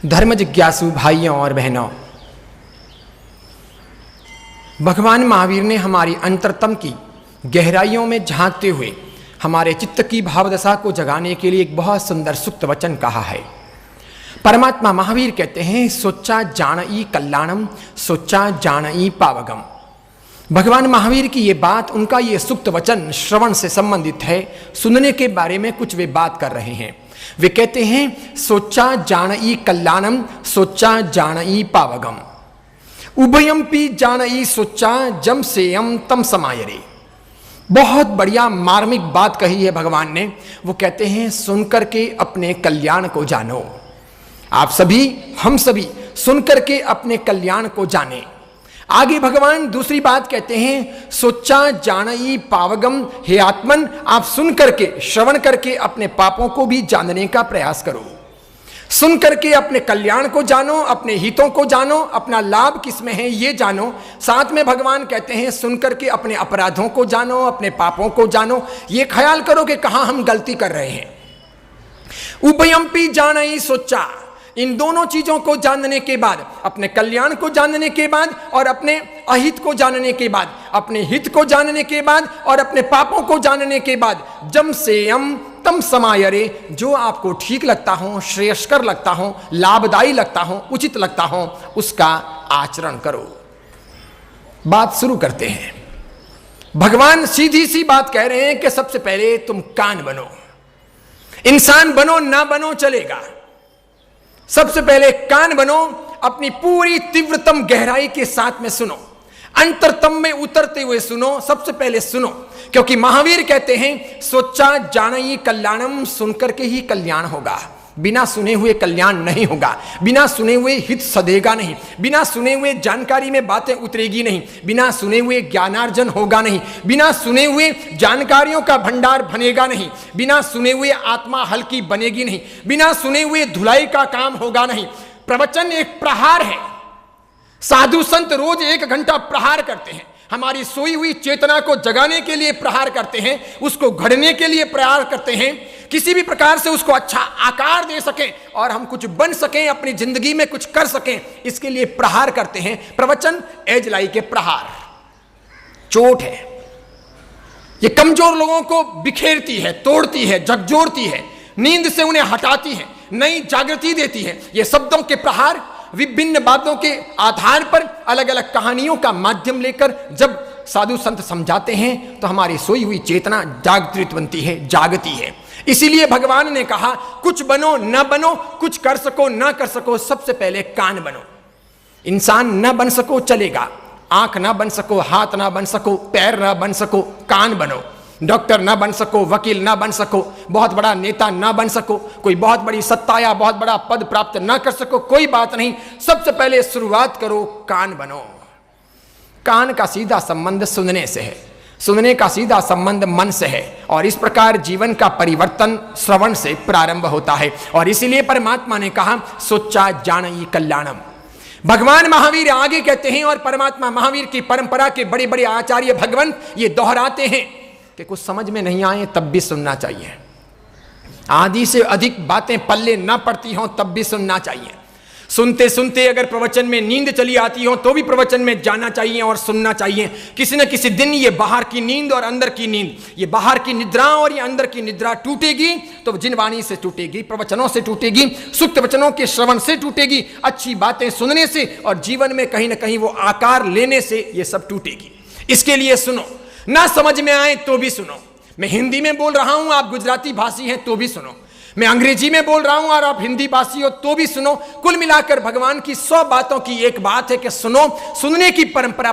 धर्म जिज्ञासु भाइयों और बहनों, भगवान महावीर ने हमारी अंतरतम की गहराइयों में झांकते हुए हमारे चित्त की भावदशा को जगाने के लिए एक बहुत सुंदर सुक्त वचन कहा है। परमात्मा महावीर कहते हैं, सोचा जानई कल्याणम, सोचा जानई पावगम। भगवान महावीर की ये बात, उनका ये सुक्त वचन श्रवण से संबंधित है। सुनने के बारे में कुछ वे बात कर रहे हैं। वे कहते हैं, सोचा जानई कल्याणम, सोचा जानई पावगम, उभयम्पि जानई सोचा जम सेयम तम समायरे। बहुत बढ़िया मार्मिक बात कही है भगवान ने। वो कहते हैं, सुनकर के अपने कल्याण को जानो। आप सभी, हम सभी सुनकर के अपने कल्याण को जाने। आगे भगवान दूसरी बात कहते हैं, सोचा जानई पावगम। हे आत्मन, आप सुन करके, श्रवण करके अपने पापों को भी जानने का प्रयास करो। सुन करके अपने कल्याण को जानो, अपने हितों को जानो, अपना लाभ किसमें है ये जानो। साथ में भगवान कहते हैं, सुन करके अपने अपराधों को जानो, अपने पापों को जानो। ये ख्याल करो कि कहां हम गलती कर रहे हैं। उभयम्पि जानई सोचा, इन दोनों चीजों को जानने के बाद, अपने कल्याण को जानने के बाद और अपने अहित को जानने के बाद, अपने हित को जानने के बाद और अपने पापों को जानने के बाद, जम सेयम तम समायरे, जो आपको ठीक लगता हो, श्रेयस्कर लगता हो, लाभदायी लगता हो, उचित लगता हो, उसका आचरण करो। बात शुरू करते हैं। भगवान सीधी सी बात कह रहे हैं कि सबसे पहले तुम कान बनो। इंसान बनो ना बनो चलेगा, सबसे पहले कान बनो। अपनी पूरी तीव्रतम गहराई के साथ में सुनो, अंतरतम में उतरते हुए सुनो। सबसे पहले सुनो, क्योंकि महावीर कहते हैं, सोचा जानई कल्याणम, सुनकर के ही कल्याण होगा। बिना सुने हुए कल्याण नहीं होगा। बिना सुने हुए हित सधेगा नहीं। बिना सुने हुए जानकारी में बातें उतरेगी नहीं। बिना सुने हुए ज्ञानार्जन होगा नहीं। बिना सुने हुए जानकारियों का भंडार बनेगा नहीं। बिना सुने हुए आत्मा हल्की बनेगी नहीं। बिना सुने हुए धुलाई का काम होगा नहीं। प्रवचन एक प्रहार है। साधु संत रोज 1 घंटा प्रहार करते हैं। हमारी सोई हुई चेतना को जगाने के लिए प्रहार करते हैं, उसको घड़ने के लिए प्रहार करते हैं, किसी भी प्रकार से उसको अच्छा आकार दे सकें और हम कुछ बन सकें, अपनी जिंदगी में कुछ कर सकें, इसके लिए प्रहार करते हैं। प्रवचन एजलाई के प्रहार, चोट है। ये कमजोर लोगों को बिखेरती है, तोड़ती है, झकझोरती है, नींद से उन्हें हटाती है, नई जागृति देती है। ये शब्दों के प्रहार, विभिन्न बातों के आधार पर अलग अलग कहानियों का माध्यम लेकर जब साधु संत समझाते हैं तो हमारी सोई हुई चेतना जागृत बनती है, जागती है। इसीलिए भगवान ने कहा, कुछ बनो न बनो, कुछ कर सको न कर सको, सबसे पहले कान बनो। इंसान न बन सको चलेगा, आंख न बन सको, हाथ न बन सको, पैर न बन सको, कान बनो। डॉक्टर ना बन सको, वकील ना बन सको, बहुत बड़ा नेता ना बन सको, कोई बहुत बड़ी सत्ता या बहुत बड़ा पद प्राप्त ना कर सको, कोई बात नहीं। सबसे पहले शुरुआत करो, कान बनो। कान का सीधा संबंध सुनने से है, सुनने का सीधा संबंध मन से है, और इस प्रकार जीवन का परिवर्तन श्रवण से प्रारंभ होता है। और इसीलिए परमात्मा ने कहा, सोचा जानई कल्याणम। भगवान महावीर आगे कहते हैं, और परमात्मा महावीर की परंपरा के बड़े बड़े आचार्य भगवंत ये दोहराते हैं कि कुछ समझ में नहीं आए तब भी सुनना चाहिए। आधी से अधिक बातें पल्ले ना पड़ती हों तब भी सुनना चाहिए। सुनते सुनते अगर प्रवचन में नींद चली आती हो तो भी प्रवचन में जाना चाहिए और सुनना चाहिए। किसी न किसी दिन ये बाहर की नींद और अंदर की नींद, ये बाहर की निद्रा और ये अंदर की निद्रा टूटेगी तो जिनवाणी से टूटेगी, प्रवचनों से टूटेगी, सुक्त वचनों के श्रवण से टूटेगी, अच्छी बातें सुनने से, और जीवन में कहीं ना कहीं वो आकार लेने से ये सब टूटेगी। इसके लिए सुनो, ना समझ में आए तो भी सुनो। मैं हिंदी में बोल रहा हूं, आप गुजराती भाषी हैं तो भी सुनो। मैं अंग्रेजी में बोल रहा हूं और आप हिंदी भाषी हो तो भी सुनो। कुल मिलाकर भगवान की 100 बातों की एक बात है कि सुनो। सुनने की परंपरा